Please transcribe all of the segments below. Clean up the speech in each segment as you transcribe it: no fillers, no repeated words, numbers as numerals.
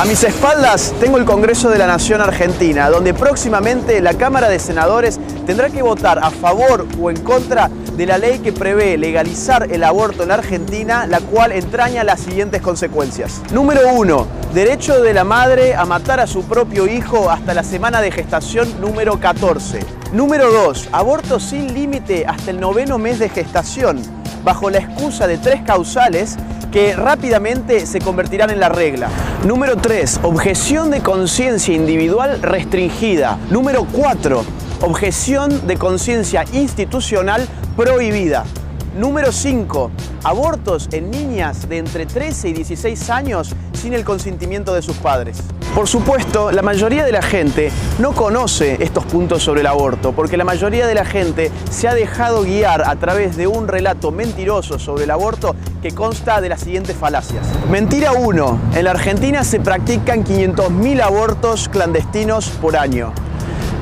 A mis espaldas tengo el Congreso de la Nación Argentina, donde próximamente la Cámara de Senadores tendrá que votar a favor o en contra de la ley que prevé legalizar el aborto en la Argentina, la cual entraña las siguientes consecuencias. Número 1. Derecho de la madre a matar a su propio hijo hasta la semana de gestación número 14. Número 2. Aborto sin límite hasta el 9º mes de gestación, bajo la excusa de 3 causales que rápidamente se convertirán en la regla. Número 3. Objeción de conciencia individual restringida. Número 4. Objeción de conciencia institucional prohibida. Número 5. Abortos en niñas de entre 13 y 16 años sin el consentimiento de sus padres. Por supuesto, la mayoría de la gente no conoce estos puntos sobre el aborto, porque la mayoría de la gente se ha dejado guiar a través de un relato mentiroso sobre el aborto que consta de las siguientes falacias. Mentira 1. En la Argentina se practican 500.000 abortos clandestinos por año.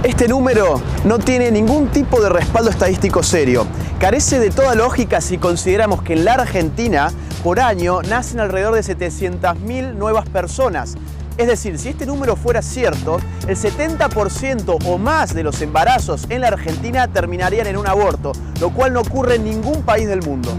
Este número no tiene ningún tipo de respaldo estadístico serio. Carece de toda lógica si consideramos que en la Argentina, por año, nacen alrededor de 700.000 nuevas personas. Es decir, si este número fuera cierto, el 70% o más de los embarazos en la Argentina terminarían en un aborto, lo cual no ocurre en ningún país del mundo.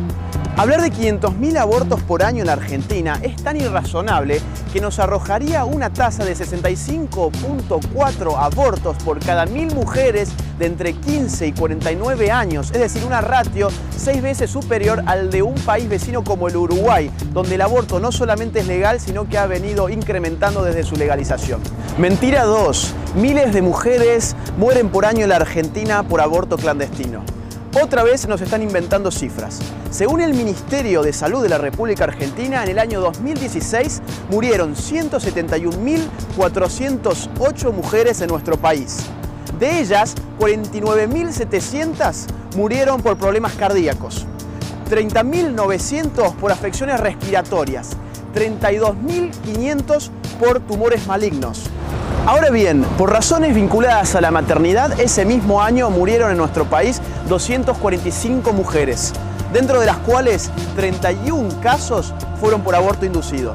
Hablar de 500.000 abortos por año en Argentina es tan irrazonable que nos arrojaría una tasa de 65.4 abortos por cada 1.000 mujeres de entre 15 y 49 años, es decir, una ratio 6 veces superior al de un país vecino como el Uruguay, donde el aborto no solamente es legal, sino que ha venido incrementando desde su legalización. Mentira 2. Miles de mujeres mueren por año en la Argentina por aborto clandestino. Otra vez nos están inventando cifras. Según el Ministerio de Salud de la República Argentina, en el año 2016 murieron 171.408 mujeres en nuestro país. De ellas, 49.700 murieron por problemas cardíacos, 30.900 por afecciones respiratorias, 32.500 por tumores malignos. Ahora bien, por razones vinculadas a la maternidad, ese mismo año murieron en nuestro país 245 mujeres, dentro de las cuales 31 casos fueron por aborto inducido.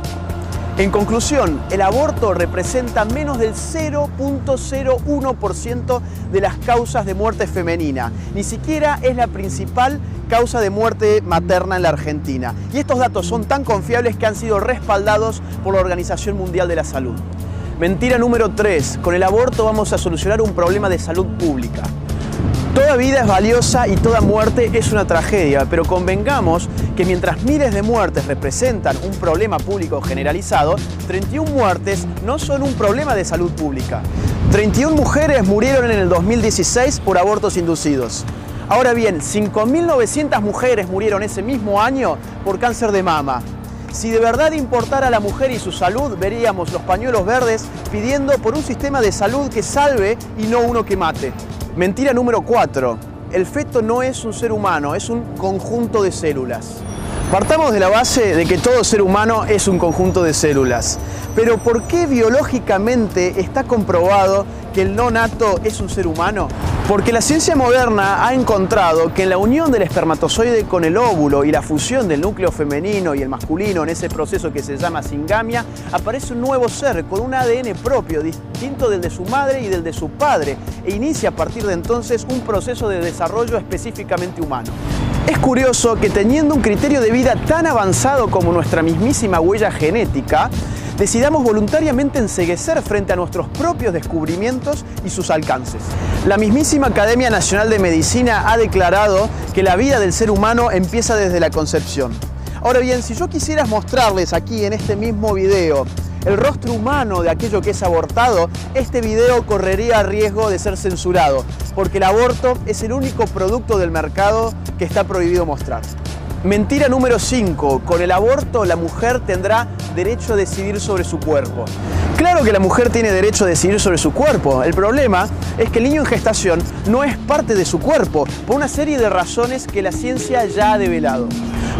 En conclusión, el aborto representa menos del 0.01% de las causas de muerte femenina. Ni siquiera es la principal causa de muerte materna en la Argentina. Y estos datos son tan confiables que han sido respaldados por la Organización Mundial de la Salud. Mentira número 3. Con el aborto vamos a solucionar un problema de salud pública. Toda vida es valiosa y toda muerte es una tragedia, pero convengamos que mientras miles de muertes representan un problema público generalizado, 31 muertes no son un problema de salud pública. 31 mujeres murieron en el 2016 por abortos inducidos. Ahora bien, 5.900 mujeres murieron ese mismo año por cáncer de mama. Si de verdad importara a la mujer y su salud, veríamos los pañuelos verdes pidiendo por un sistema de salud que salve y no uno que mate. Mentira número 4. El feto no es un ser humano, es un conjunto de células. Partamos de la base de que todo ser humano es un conjunto de células. Pero ¿por qué biológicamente está comprobado que el no nato es un ser humano? Porque la ciencia moderna ha encontrado que en la unión del espermatozoide con el óvulo y la fusión del núcleo femenino y el masculino en ese proceso que se llama singamia, aparece un nuevo ser con un ADN propio, distinto del de su madre y del de su padre, e inicia a partir de entonces un proceso de desarrollo específicamente humano. Es curioso que teniendo un criterio de vida tan avanzado como nuestra mismísima huella genética, decidamos voluntariamente enceguecer frente a nuestros propios descubrimientos y sus alcances. La mismísima Academia Nacional de Medicina ha declarado que la vida del ser humano empieza desde la concepción. Ahora bien, si yo quisiera mostrarles aquí en este mismo video el rostro humano de aquello que es abortado, este video correría riesgo de ser censurado, porque el aborto es el único producto del mercado que está prohibido mostrar. Mentira número 5. Con el aborto la mujer tendrá derecho a decidir sobre su cuerpo. Claro que la mujer tiene derecho a decidir sobre su cuerpo. El problema es que el niño en gestación no es parte de su cuerpo, por una serie de razones que la ciencia ya ha develado.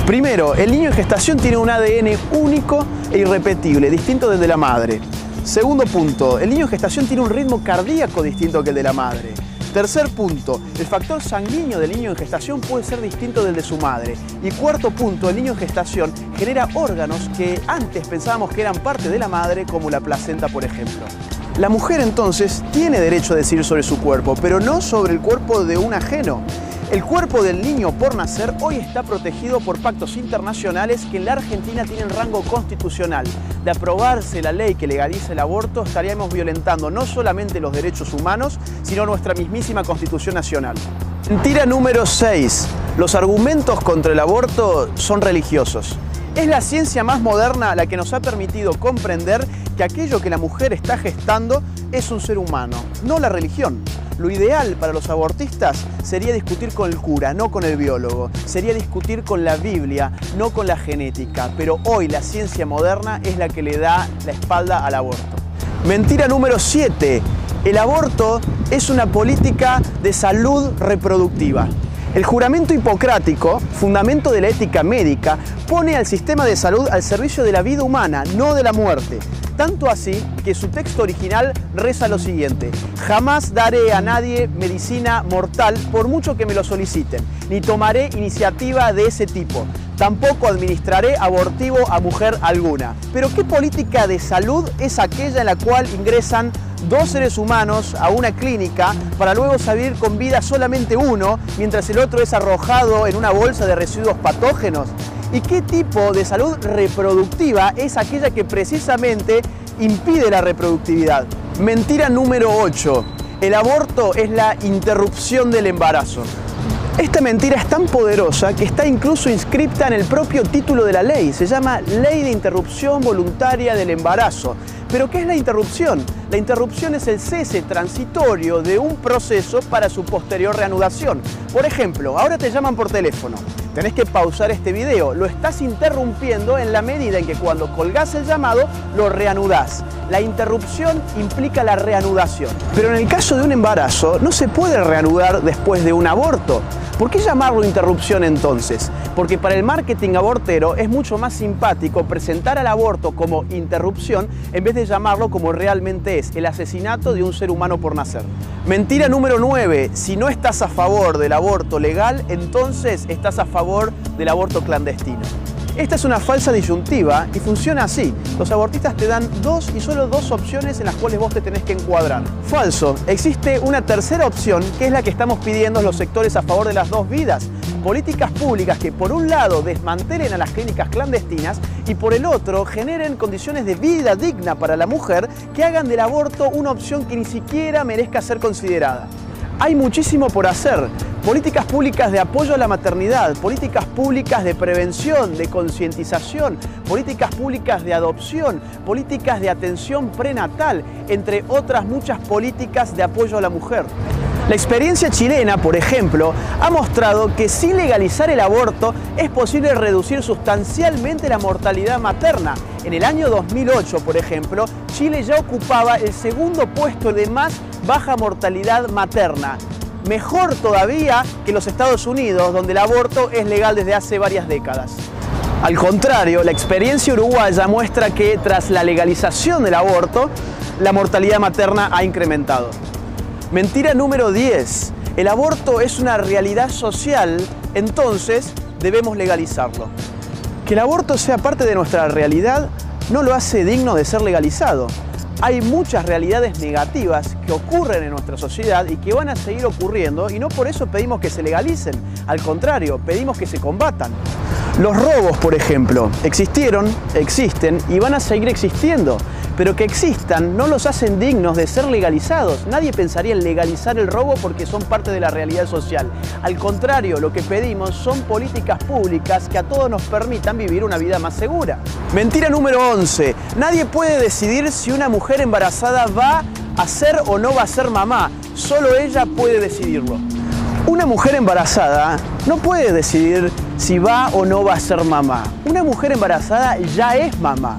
Primero, el niño en gestación tiene un ADN único e irrepetible, distinto del de la madre. Segundo punto, el niño en gestación tiene un ritmo cardíaco distinto que el de la madre. Tercer punto, el factor sanguíneo del niño en gestación puede ser distinto del de su madre. Y cuarto punto, el niño en gestación genera órganos que antes pensábamos que eran parte de la madre, como la placenta, por ejemplo. La mujer entonces tiene derecho a decidir sobre su cuerpo, pero no sobre el cuerpo de un ajeno. El cuerpo del niño por nacer hoy está protegido por pactos internacionales que en la Argentina tienen rango constitucional. De aprobarse la ley que legaliza el aborto, estaríamos violentando no solamente los derechos humanos, sino nuestra mismísima Constitución Nacional. Mentira número 6. Los argumentos contra el aborto son religiosos. Es la ciencia más moderna la que nos ha permitido comprender que aquello que la mujer está gestando es un ser humano, no la religión. Lo ideal para los abortistas sería discutir con el cura, no con el biólogo. Sería discutir con la Biblia, no con la genética. Pero hoy la ciencia moderna es la que le da la espalda al aborto. Mentira número 7. El aborto es una política de salud reproductiva. El juramento hipocrático, fundamento de la ética médica, pone al sistema de salud al servicio de la vida humana, no de la muerte. Tanto así que su texto original reza lo siguiente: jamás daré a nadie medicina mortal por mucho que me lo soliciten, ni tomaré iniciativa de ese tipo. Tampoco administraré abortivo a mujer alguna. Pero ¿qué política de salud es aquella en la cual ingresan dos seres humanos a una clínica para luego salir con vida solamente uno, mientras el otro es arrojado en una bolsa de residuos patógenos? ¿Y qué tipo de salud reproductiva es aquella que precisamente impide la reproductividad? Mentira número 8. El aborto es la interrupción del embarazo. Esta mentira es tan poderosa que está incluso inscripta en el propio título de la ley. Se llama Ley de Interrupción Voluntaria del Embarazo. ¿Pero qué es la interrupción? La interrupción es el cese transitorio de un proceso para su posterior reanudación. Por ejemplo, ahora te llaman por teléfono. Tenés que pausar este video. Lo estás interrumpiendo en la medida en que cuando colgás el llamado, lo reanudás. La interrupción implica la reanudación. Pero en el caso de un embarazo, no se puede reanudar después de un aborto. ¿Por qué llamarlo interrupción entonces? Porque para el marketing abortero es mucho más simpático presentar al aborto como interrupción en vez de llamarlo como realmente es, el asesinato de un ser humano por nacer. Mentira número 9. Si no estás a favor del aborto legal, entonces estás a favor del aborto clandestino. Esta es una falsa disyuntiva y funciona así. Los abortistas te dan dos y solo dos opciones en las cuales vos te tenés que encuadrar. Falso. Existe una tercera opción que es la que estamos pidiendo los sectores a favor de las dos vidas. Políticas públicas que por un lado desmantelen a las clínicas clandestinas y por el otro generen condiciones de vida digna para la mujer que hagan del aborto una opción que ni siquiera merezca ser considerada. Hay muchísimo por hacer. Políticas públicas de apoyo a la maternidad, políticas públicas de prevención, de concientización, políticas públicas de adopción, políticas de atención prenatal, entre otras muchas políticas de apoyo a la mujer. La experiencia chilena, por ejemplo, ha mostrado que sin legalizar el aborto es posible reducir sustancialmente la mortalidad materna. En el año 2008, por ejemplo, Chile ya ocupaba el segundo puesto de más baja mortalidad materna. Mejor todavía que los Estados Unidos, donde el aborto es legal desde hace varias décadas. Al contrario, la experiencia uruguaya muestra que tras la legalización del aborto, la mortalidad materna ha incrementado. Mentira número 10. El aborto es una realidad social, entonces debemos legalizarlo. Que el aborto sea parte de nuestra realidad no lo hace digno de ser legalizado. Hay muchas realidades negativas que ocurren en nuestra sociedad y que van a seguir ocurriendo y no por eso pedimos que se legalicen. Al contrario, pedimos que se combatan. Los robos, por ejemplo, existieron, existen y van a seguir existiendo. Pero que existan no los hacen dignos de ser legalizados. Nadie pensaría en legalizar el robo porque son parte de la realidad social. Al contrario, lo que pedimos son políticas públicas que a todos nos permitan vivir una vida más segura. Mentira número 11. Nadie puede decidir si una mujer embarazada va a ser o no va a ser mamá. Solo ella puede decidirlo. Una mujer embarazada no puede decidir si va o no va a ser mamá. Una mujer embarazada ya es mamá.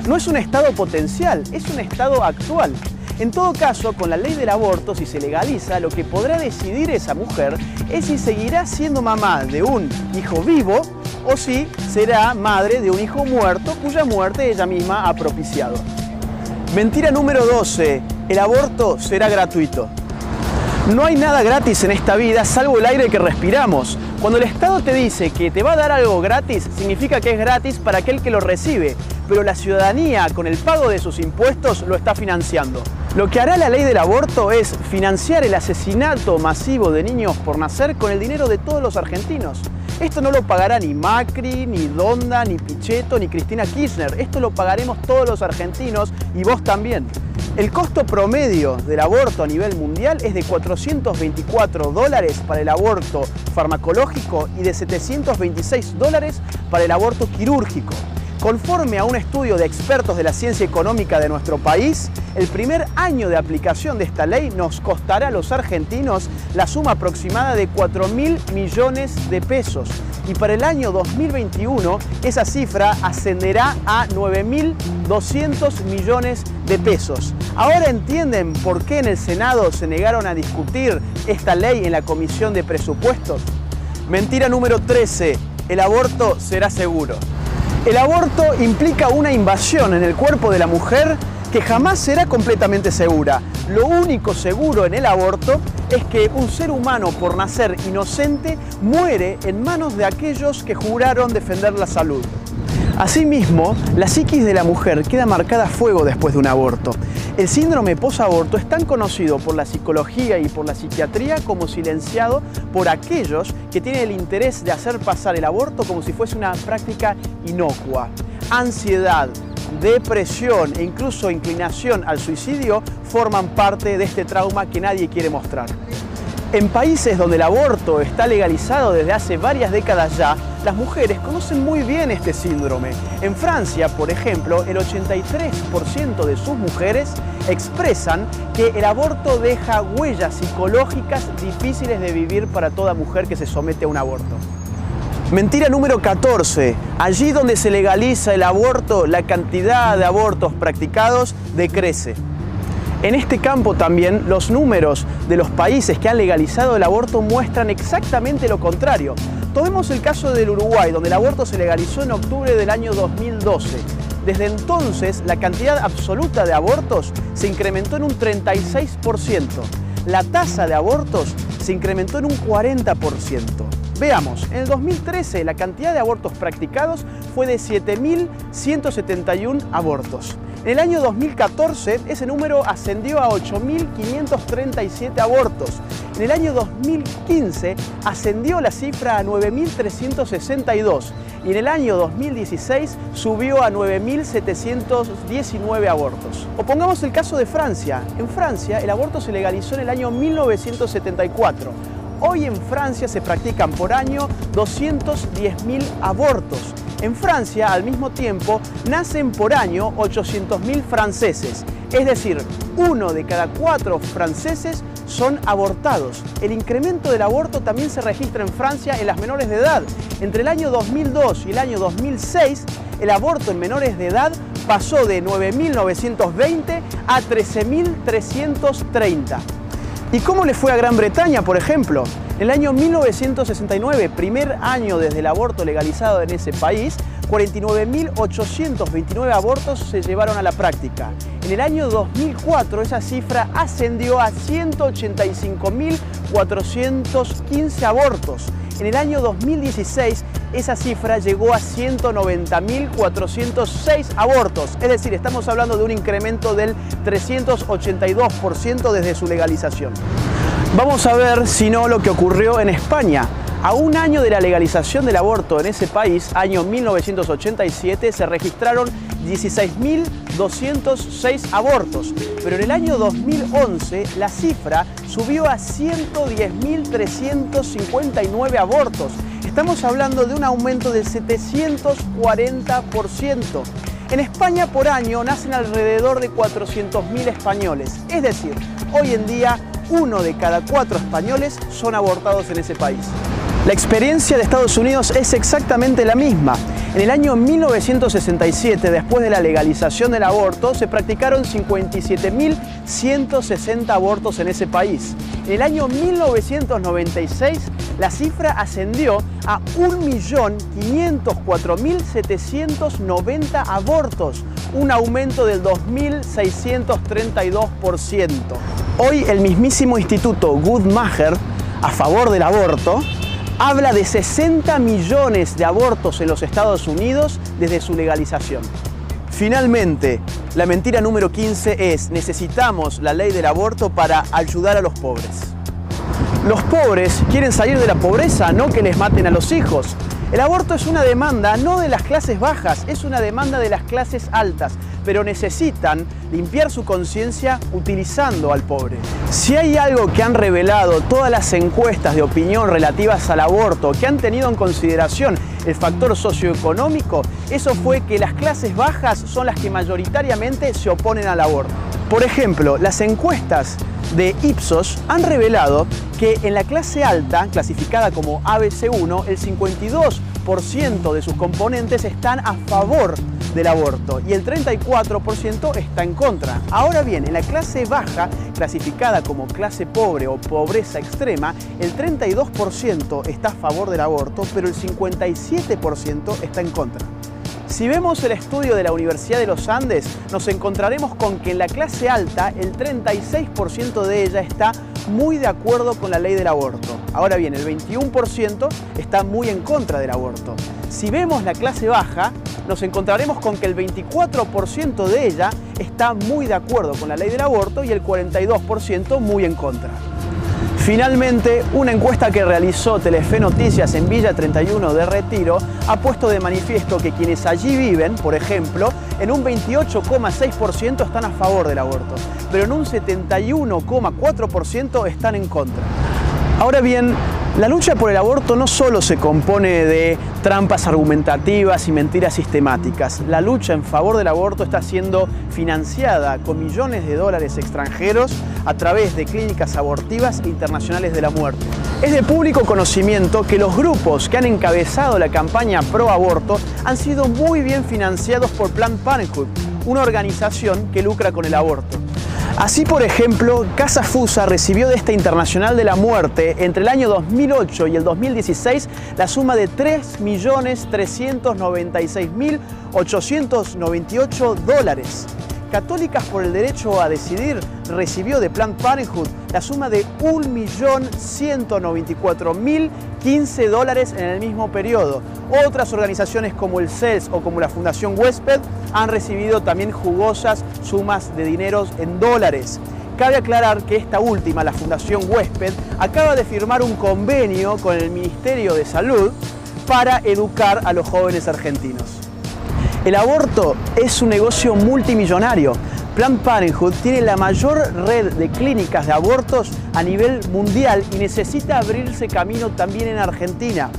No es un estado potencial, es un estado actual. En todo caso, con la ley del aborto, si se legaliza, lo que podrá decidir esa mujer es si seguirá siendo mamá de un hijo vivo o si será madre de un hijo muerto cuya muerte ella misma ha propiciado. Mentira número 12. El aborto será gratuito. No hay nada gratis en esta vida salvo el aire que respiramos. Cuando el Estado te dice que te va a dar algo gratis, significa que es gratis para aquel que lo recibe, pero la ciudadanía, con el pago de sus impuestos, lo está financiando. Lo que hará la ley del aborto es financiar el asesinato masivo de niños por nacer con el dinero de todos los argentinos. Esto no lo pagará ni Macri, ni Donda, ni Pichetto, ni Cristina Kirchner. Esto lo pagaremos todos los argentinos y vos también. El costo promedio del aborto a nivel mundial es de $424 para el aborto farmacológico y de $726 para el aborto quirúrgico. Conforme a un estudio de expertos de la ciencia económica de nuestro país, el primer año de aplicación de esta ley nos costará a los argentinos la suma aproximada de 4.000 millones de pesos. Y para el año 2021 esa cifra ascenderá a 9.200 millones de pesos. ¿Ahora entienden por qué en el Senado se negaron a discutir esta ley en la Comisión de Presupuestos? Mentira número 13. El aborto será seguro. El aborto implica una invasión en el cuerpo de la mujer que jamás será completamente segura. Lo único seguro en el aborto es que un ser humano por nacer inocente muere en manos de aquellos que juraron defender la salud. Asimismo, la psiquis de la mujer queda marcada a fuego después de un aborto. El síndrome posaborto es tan conocido por la psicología y por la psiquiatría como silenciado por aquellos que tienen el interés de hacer pasar el aborto como si fuese una práctica inocua. Ansiedad, depresión e incluso inclinación al suicidio forman parte de este trauma que nadie quiere mostrar. En países donde el aborto está legalizado desde hace varias décadas ya, las mujeres conocen muy bien este síndrome. En Francia, por ejemplo, el 83% de sus mujeres expresan que el aborto deja huellas psicológicas difíciles de vivir para toda mujer que se somete a un aborto. Mentira número 14. Allí donde se legaliza el aborto, la cantidad de abortos practicados decrece. En este campo también los números de los países que han legalizado el aborto muestran exactamente lo contrario. Tomemos el caso del Uruguay, donde el aborto se legalizó en octubre del año 2012. Desde entonces, la cantidad absoluta de abortos se incrementó en un 36%. La tasa de abortos se incrementó en un 40%. Veamos, en el 2013 la cantidad de abortos practicados fue de 7.171 abortos. En el año 2014 ese número ascendió a 8.537 abortos. En el año 2015 ascendió la cifra a 9.362 y en el año 2016 subió a 9.719 abortos. O pongamos el caso de Francia. En Francia el aborto se legalizó en el año 1974. Hoy en Francia se practican por año 210.000 abortos. En Francia, al mismo tiempo, nacen por año 800.000 franceses. Es decir, 1 de cada 4 franceses son abortados. El incremento del aborto también se registra en Francia en las menores de edad. Entre el año 2002 y el año 2006, el aborto en menores de edad pasó de 9.920 a 13.330. ¿Y cómo le fue a Gran Bretaña, por ejemplo? En el año 1969, primer año desde el aborto legalizado en ese país, 49.829 abortos se llevaron a la práctica. En el año 2004 esa cifra ascendió a 185.415 abortos. En el año 2016 esa cifra llegó a 190.406 abortos. Es decir, estamos hablando de un incremento del 382% desde su legalización. Vamos a ver, si no, lo que ocurrió en España. A un año de la legalización del aborto en ese país, año 1987, se registraron 16.206 abortos, pero en el año 2011 la cifra subió a 110.359 abortos. Estamos hablando de un aumento del 740%. En España por año nacen alrededor de 400.000 españoles, es decir, hoy en día 1 de cada 4 españoles son abortados en ese país. La experiencia de Estados Unidos es exactamente la misma. En el año 1967, después de la legalización del aborto, se practicaron 57.160 abortos en ese país. En el año 1996, la cifra ascendió a 1.504.790 abortos, un aumento del 2.632%. Hoy el mismísimo Instituto Guttmacher a favor del aborto habla de 60 millones de abortos en los Estados Unidos desde su legalización. Finalmente, la mentira número 15 es: necesitamos la ley del aborto para ayudar a los pobres. Los pobres quieren salir de la pobreza, no que les maten a los hijos. El aborto es una demanda no de las clases bajas, es una demanda de las clases altas, pero necesitan limpiar su conciencia utilizando al pobre. Si hay algo que han revelado todas las encuestas de opinión relativas al aborto, que han tenido en consideración el factor socioeconómico, eso fue que las clases bajas son las que mayoritariamente se oponen al aborto. Por ejemplo, las encuestas de Ipsos han revelado que en la clase alta, clasificada como ABC1, el 52% de sus componentes están a favor del aborto y el 34% está en contra. Ahora bien, en la clase baja, clasificada como clase pobre o pobreza extrema, el 32% está a favor del aborto, pero el 57% está en contra. Si vemos el estudio de la Universidad de los Andes, nos encontraremos con que en la clase alta el 36% de ella está muy de acuerdo con la ley del aborto. Ahora bien, el 21% está muy en contra del aborto. Si vemos la clase baja, nos encontraremos con que el 24% de ella está muy de acuerdo con la ley del aborto y el 42% muy en contra. Finalmente, una encuesta que realizó Telefe Noticias en Villa 31 de Retiro ha puesto de manifiesto que quienes allí viven, por ejemplo, en un 28,6% están a favor del aborto, pero en un 71,4% están en contra. Ahora bien, la lucha por el aborto no solo se compone de trampas argumentativas y mentiras sistemáticas. La lucha en favor del aborto está siendo financiada con millones de dólares extranjeros a través de clínicas abortivas internacionales de la muerte. Es de público conocimiento que los grupos que han encabezado la campaña pro aborto han sido muy bien financiados por Planned Parenthood, una organización que lucra con el aborto. Así, por ejemplo, Casa Fusa recibió de esta internacional de la muerte entre el año 2008 y el 2016 la suma de $3.396.898. Católicas por el Derecho a Decidir recibió de Planned Parenthood la suma de $1.194.015 en el mismo periodo. Otras organizaciones como el CELS o como la Fundación Westped han recibido también jugosas sumas de dineros en dólares. Cabe aclarar que esta última, la Fundación Westped, acaba de firmar un convenio con el Ministerio de Salud para educar a los jóvenes argentinos. El aborto es un negocio multimillonario. Planned Parenthood tiene la mayor red de clínicas de abortos a nivel mundial y necesita abrirse camino también en Argentina.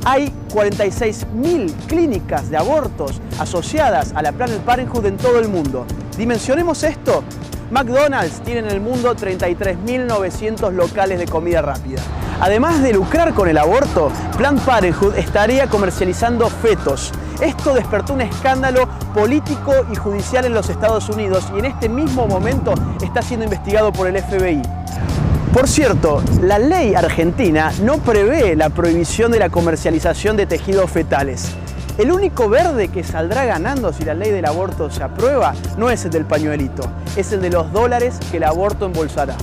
Hay 46.000 clínicas de abortos asociadas a la Planned Parenthood en todo el mundo. Dimensionemos esto. McDonald's tiene en el mundo 33.900 locales de comida rápida. Además de lucrar con el aborto, Planned Parenthood estaría comercializando fetos. Esto despertó un escándalo político y judicial en los Estados Unidos y en este mismo momento está siendo investigado por el FBI. Por cierto, la ley argentina no prevé la prohibición de la comercialización de tejidos fetales. El único verde que saldrá ganando si la ley del aborto se aprueba no es el del pañuelito, es el de los dólares que el aborto embolsará.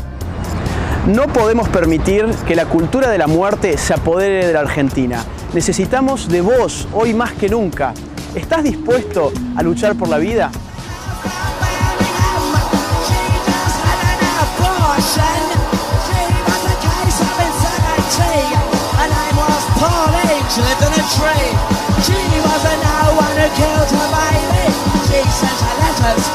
No podemos permitir que la cultura de la muerte se apodere de la Argentina. Necesitamos de vos hoy más que nunca. ¿Estás dispuesto a luchar por la vida? She was a no one who killed her baby. She sent her letters